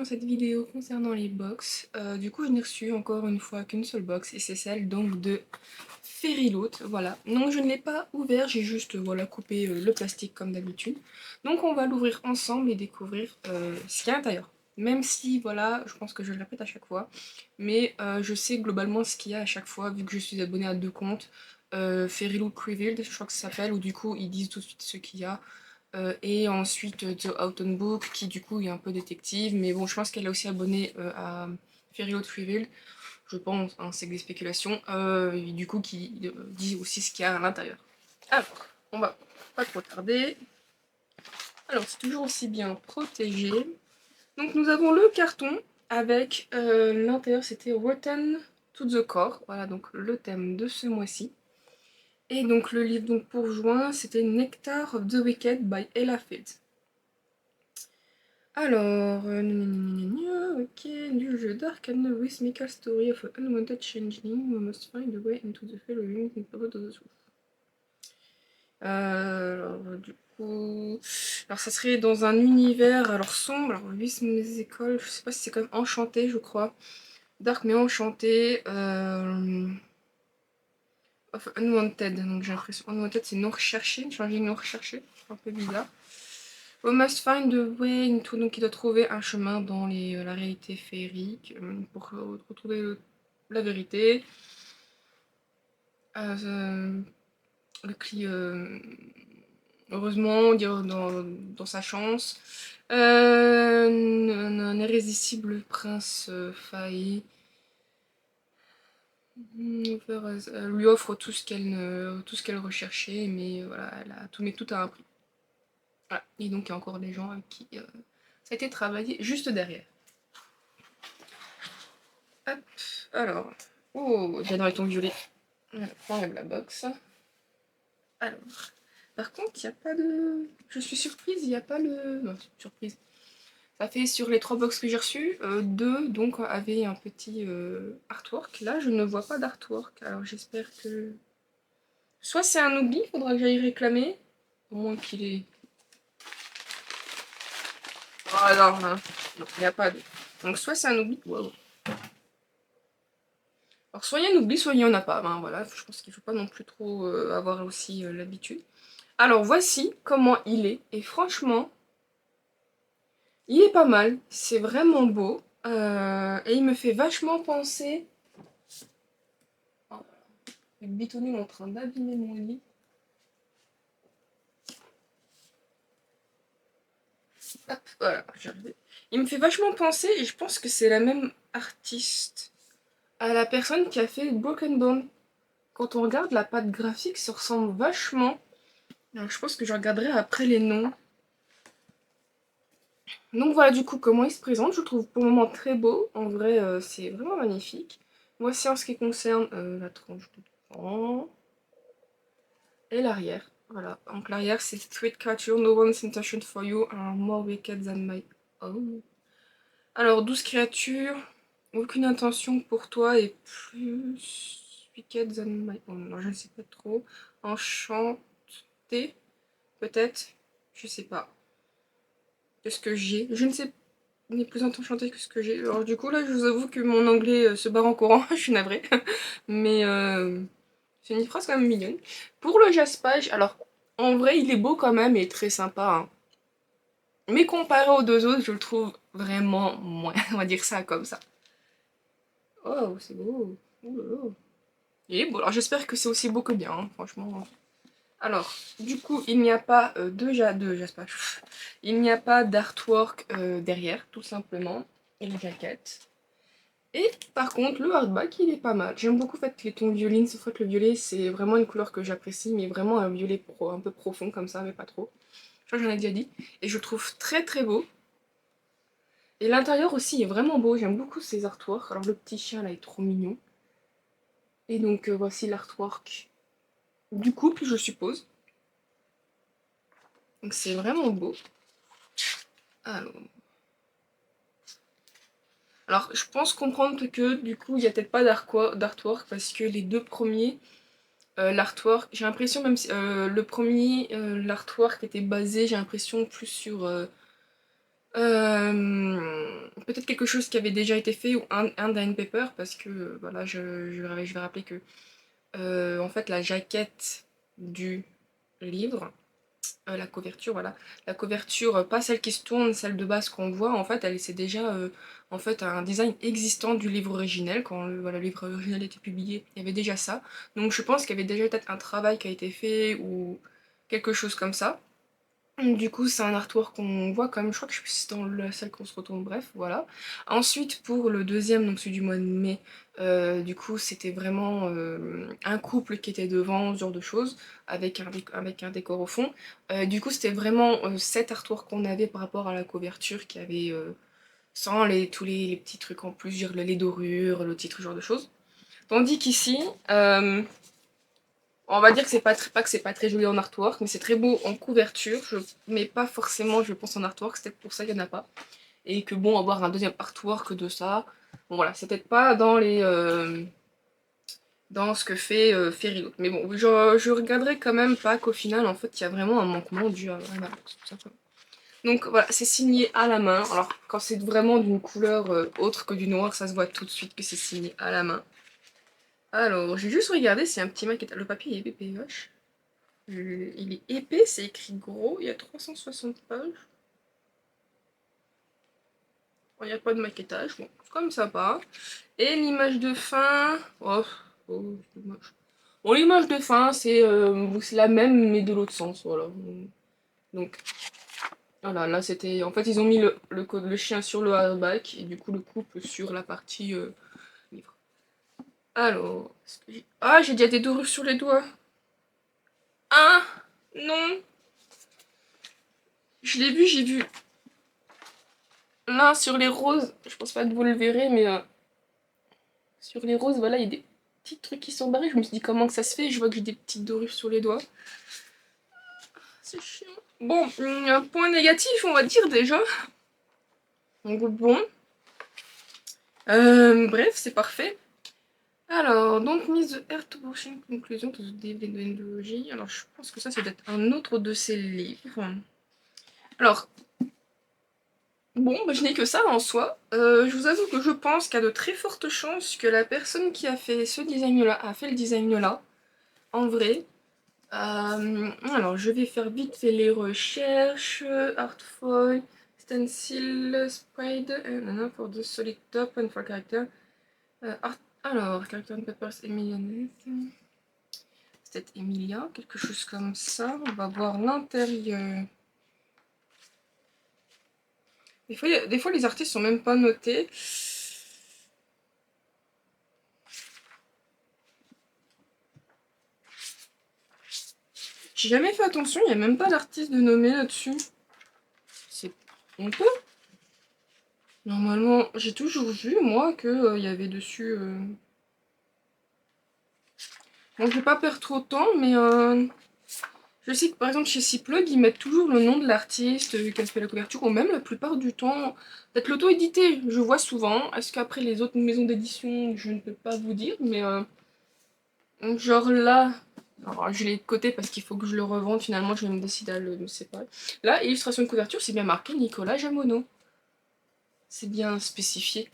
dans cette vidéo concernant les box. Du coup, je n'ai reçu encore une fois qu'une seule box et c'est celle donc de Fairyloot. Voilà. Donc je ne l'ai pas ouvert, j'ai juste voilà coupé le plastique comme d'habitude. Donc on va l'ouvrir ensemble et découvrir ce qu'il y a à l'intérieur. Même si voilà, je pense que je le répète à chaque fois, mais je sais globalement ce qu'il y a à chaque fois vu que je suis abonnée à 2 comptes. Fairyloot Revealed, je crois que ça s'appelle, où du coup ils disent tout de suite ce qu'il y a. Et ensuite The Autumn Book qui du coup est un peu détective, mais bon je pense qu'elle est aussi abonnée à Fairyloot Revealed, je pense, hein, c'est que des spéculations, et du coup qui dit aussi ce qu'il y a à l'intérieur. Alors, on va pas trop tarder. Alors c'est toujours aussi bien protégé. Donc nous avons le carton avec l'intérieur, c'était Rotten to the Core, voilà donc le thème de ce mois-ci. Et donc le livre donc pour juin, c'était Nectar of the Wicked by Ella Fields. Alors, ok, du jeu Dark and Rhythmical Story of an Unwanted Changeling, we must find a way into the following in pursuit of the truth. Alors, du coup, alors ça serait dans un univers alors sombre, alors Musical, je sais pas si c'est quand même enchanté, je crois. Dark mais enchanté, of Unwanted, donc j'ai l'impression, Unwanted c'est non recherché, changer non recherché, c'est un peu bizarre. We must find a way into, donc il doit trouver un chemin dans la réalité féerique pour retrouver la vérité. Le heureusement, dire dans sa chance. Un irrésistible prince failli lui offre tout ce qu'elle recherchait, mais voilà, elle a tout, mais tout à un prix. Voilà. Et donc il y a encore des gens avec qui ça a été travaillé juste derrière. Hop, alors. Oh, j'adore les tons violets. On enlève la box. Alors. Par contre, il n'y a pas de. Je suis surprise, il n'y a pas le. Non, surprise. Ça fait sur les 3 box que j'ai reçues, 2 donc avaient un petit artwork. Là, je ne vois pas d'artwork. Alors j'espère que. Soit c'est un oubli, il faudra que j'aille réclamer. Au moins qu'il est. Oh non, il n'y a pas de. Donc soit c'est un oubli. Wow. Alors soit il y a un oubli, soit il n'y en a pas. Ben, voilà, je pense qu'il ne faut pas non plus trop avoir aussi l'habitude. Alors voici comment il est. Et franchement, il est pas mal. C'est vraiment beau. Et il me fait vachement penser... Oh, le bitonnier est en train d'abîmer mon lit. Hop, voilà, j'ai arrivé. Il me fait vachement penser, et je pense que c'est la même artiste, à la personne qui a fait Broken Bone. Quand on regarde la patte graphique, ça ressemble vachement. Alors, je pense que je regarderai après les noms. Donc voilà du coup comment il se présente, je le trouve pour le moment très beau, en vrai c'est vraiment magnifique. Voici en ce qui concerne la tranche de devant et l'arrière. Voilà, donc l'arrière c'est Street Creature, no one's intention for you are more wicked than my own. Alors 12 créatures, aucune intention pour toi et plus wicked than my own. Non, je ne sais pas trop. Enchanté, peut-être, je sais pas. Qu'est-ce que j'ai? Je ne sais pas. N'est plus enchanté que ce que j'ai. Alors du coup là je vous avoue que mon anglais se barre en courant, je suis navrée. Mais c'est une phrase quand même mignonne. Pour le jaspage, alors en vrai il est beau quand même et très sympa. Hein. Mais comparé aux 2 autres, je le trouve vraiment moins. On va dire ça comme ça. Oh c'est beau. Oh là là. Il est beau. Alors j'espère que c'est aussi beau que bien, hein, franchement. Alors, du coup, il n'y a pas de jaspage. Il n'y a pas d'artwork derrière, tout simplement. Et la jaquette. Et par contre, le hardback, il est pas mal. J'aime beaucoup en fait, les tons violines, sauf que le violet, c'est vraiment une couleur que j'apprécie, mais vraiment un violet un peu profond comme ça, mais pas trop. Je crois que j'en ai déjà dit. Et je le trouve très très beau. Et l'intérieur aussi est vraiment beau, j'aime beaucoup ces artworks. Alors le petit chien là est trop mignon. Et donc voici l'artwork du couple, je suppose. Donc c'est vraiment beau. Alors je pense comprendre que du coup il n'y a peut-être pas d'artwork parce que les 2 premiers... l'artwork, j'ai l'impression même si le premier, l'artwork était basé, j'ai l'impression plus sur Peut-être quelque chose qui avait déjà été fait ou un dine paper parce que voilà, je vais rappeler que en fait la jaquette du livre, la couverture, voilà, la couverture, pas celle qui se tourne, celle de base qu'on voit, en fait, c'est déjà en fait un design existant du livre originel. Quand voilà, le livre original était publié, il y avait déjà ça. Donc je pense qu'il y avait déjà peut-être un travail qui a été fait ou quelque chose comme ça. Du coup, c'est un artwork qu'on voit quand même, je crois que je suis dans la salle qu'on se retourne, bref, voilà. Ensuite, pour le deuxième, donc celui du mois de mai, du coup, c'était vraiment un couple qui était devant, ce genre de choses, avec un décor au fond. Du coup, c'était vraiment cet artwork qu'on avait par rapport à la couverture qui avait, sans tous les petits trucs en plus, genre les dorures, le titre, ce genre de choses. Tandis qu'ici, on va dire que c'est pas que c'est pas très joli en artwork, mais c'est très beau en couverture. Mais pas forcément, je pense, en artwork. C'est peut-être pour ça qu'il n'y en a pas. Et que bon, avoir un deuxième artwork de ça, bon voilà, c'est peut-être pas dans les dans ce que fait Fairyloot. Mais bon, je regarderai quand même pas qu'au final, en fait, il y a vraiment un manquement dû à la box, tout simplement. Donc voilà, c'est signé à la main. Alors quand c'est vraiment d'une couleur autre que du noir, ça se voit tout de suite que c'est signé à la main. Alors, j'ai juste regardé s'il y a un petit maquette. Le papier est épais, vache. Il est épais, c'est écrit gros, il y a 360 pages. Il n'y a pas de maquettage, bon, c'est comme ça pas. Et l'image de fin... Oh, oh c'est moche. Bon, l'image de fin, c'est la même, mais de l'autre sens, voilà. Donc, voilà, là c'était... En fait, ils ont mis le chien sur le hardback, et du coup, le couple sur la partie livre. Alors... Ah, j'ai déjà des dorures sur les doigts. Ah, non. Je l'ai vu, j'ai vu... Là, sur les roses, je pense pas que vous le verrez, mais sur les roses, voilà, il y a des petits trucs qui sont barrés. Je me suis dit comment que ça se fait. Je vois que j'ai des petites dorures sur les doigts. C'est chiant. Bon, un point négatif, on va dire déjà. Donc bon. Bref, c'est parfait. Alors, donc mise de Earth Washing conclusion de ce DVD de Endologie. Alors, je pense que ça, c'est peut-être un autre de ces livres. Alors, bon, bah, je n'ai que ça en soi. Je vous avoue que je pense qu'il y a de très fortes chances que la personne qui a fait ce design-là a fait le design-là. En vrai. Alors, je vais faire vite fait les recherches. Artfoil, stencil, sprayed, for the solid top and for character. Alors, character and peppers, Emilia. C'est peut-être Emilia, quelque chose comme ça. On va voir l'intérieur. Des fois, les artistes sont même pas notés. J'ai jamais fait attention, il n'y a même pas d'artiste de nommé là-dessus. C'est honteux. Normalement, j'ai toujours vu, moi, qu'il y avait dessus... Bon, je vais pas perdre trop de temps, mais je sais que par exemple chez Ciplug, ils mettent toujours le nom de l'artiste qui a fait la couverture, ou même la plupart du temps, peut-être l'auto-édité, je vois souvent. Est-ce qu'après les autres maisons d'édition, je ne peux pas vous dire, mais genre là, alors je l'ai de côté parce qu'il faut que je le revende, finalement je vais me décider à me séparer. Là, illustration de couverture, c'est bien marqué Nicolas Jamono. C'est bien spécifié.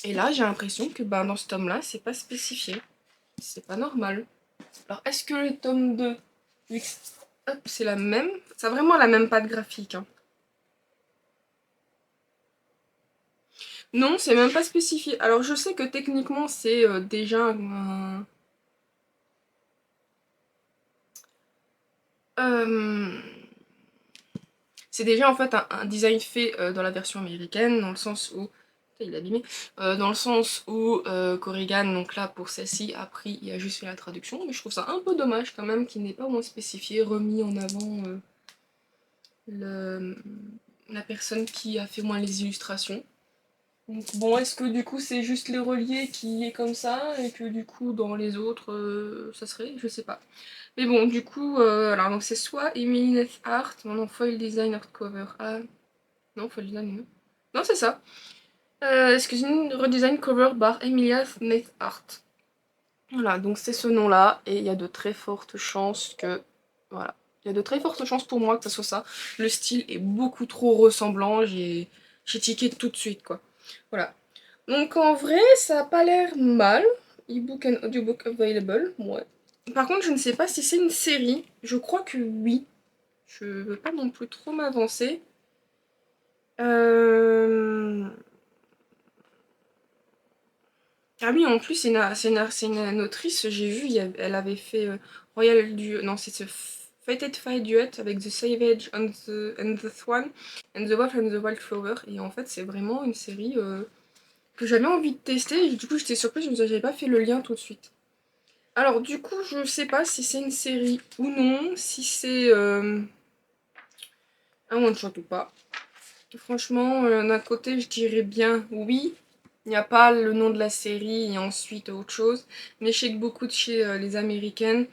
Et là, j'ai l'impression que ben, dans ce tome-là, c'est pas spécifié. C'est pas normal. Alors, est-ce que le tome 2, hop, c'est la même? Ça a vraiment la même patte graphique. Hein. Non, c'est même pas spécifié. Alors, je sais que techniquement, c'est déjà un... c'est déjà en fait un design fait dans la version américaine, dans le sens où... Il est abîmé. Dans le sens où Corrigan, donc là pour celle-ci, a pris et a juste fait la traduction. Mais je trouve ça un peu dommage quand même qu'il n'ait pas au moins spécifié, remis en avant le, la personne qui a fait moins les illustrations. Donc bon, est-ce que du coup c'est juste les reliés qui est comme ça et que du coup dans les autres ça serait, je sais pas. Mais bon, du coup, alors donc c'est soit Emily Art, non, Foil Design Hardcover. Ah, non, Foil Design, non. Non, c'est ça. Excusez-moi, redesign cover par Emilia Smith Art. Voilà, donc c'est ce nom-là et il y a de très fortes chances que, voilà, Il y a de très fortes chances pour moi que ce soit ça. Le style est beaucoup trop ressemblant, j'ai tiqué tout de suite, quoi. Voilà. Donc en vrai, ça a pas l'air mal. E-book and audiobook available, ouais. Par contre, je ne sais pas si c'est une série. Je crois que oui. Je veux pas non plus trop m'avancer. Euh... Ah oui, en plus, c'est une autrice, j'ai vu, elle avait fait Royal du... Non, c'est ce Fated Fire Duet avec The Savage and the Swan and the Wolf and the Wildflower. Et en fait, c'est vraiment une série que j'avais envie de tester. Et du coup, j'étais surprise, j'avais pas fait le lien tout de suite. Alors, du coup, je sais pas si c'est une série ou non, si c'est un one-shot ou pas. Franchement, d'un côté, je dirais bien oui. Il n'y a pas le nom de la série et ensuite autre chose. Mais je sais que beaucoup de chez les américaines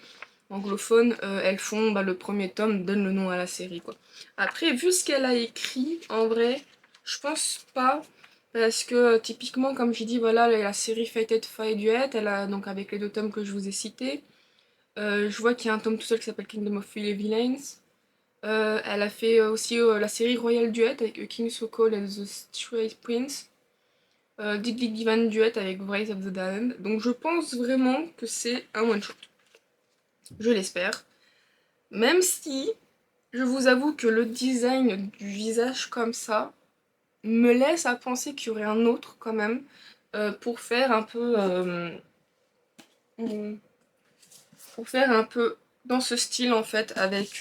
anglophones, elles font le premier tome, donne le nom à la série, quoi. Après, vu ce qu'elle a écrit, en vrai, je pense pas. Parce que typiquement, comme j'ai dit, voilà, la série Fated Fire Duet, elle a donc avec les deux tomes que je vous ai cités. Je vois qu'il y a un tome tout seul qui s'appelle Kingdom of Villains. Elle a fait aussi la série Royal Duet avec King Sokol and the Stray Prince. Dig Dig Divan Duet avec Rise of the Damned. Donc je pense vraiment que c'est un one shot. Je l'espère. Même si je vous avoue que le design du visage comme ça me laisse à penser qu'il y aurait un autre quand même pour faire un peu pour faire un peu dans ce style en fait avec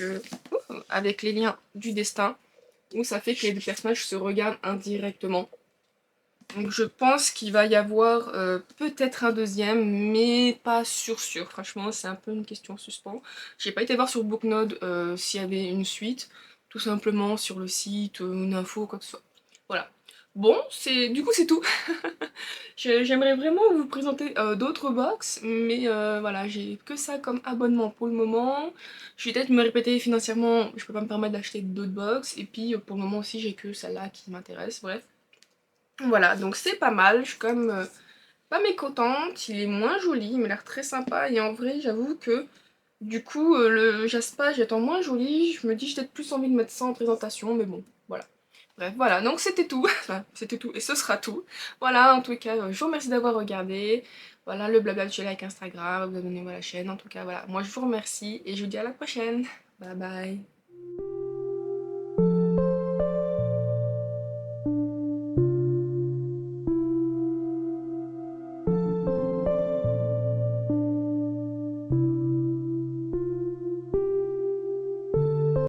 les liens du destin où ça fait que les deux personnages se regardent indirectement. Donc je pense qu'il va y avoir peut-être un deuxième, mais pas sûr. Franchement, c'est un peu une question en suspens. J'ai pas été voir sur Booknode s'il y avait une suite, tout simplement sur le site, une info, quoi que ce soit. Voilà. Bon, du coup c'est tout. J'aimerais vraiment vous présenter d'autres box, mais voilà, j'ai que ça comme abonnement pour le moment. Je vais peut-être me répéter financièrement, je peux pas me permettre d'acheter d'autres box, et puis pour le moment aussi j'ai que celle-là qui m'intéresse, bref. Voilà, donc c'est pas mal, je suis quand même pas mécontente, il est moins joli, il m'a l'air très sympa, et en vrai j'avoue que du coup le Jaspa j'attends moins joli, je me dis j'ai peut-être plus envie de mettre ça en présentation, mais bon, voilà. Bref, voilà, donc c'était tout, enfin, c'était tout, et ce sera tout. Voilà, en tout cas, je vous remercie d'avoir regardé, voilà, le blabla du like Instagram, vous abonnez-vous à la chaîne, en tout cas, voilà, moi je vous remercie, et je vous dis à la prochaine, bye bye.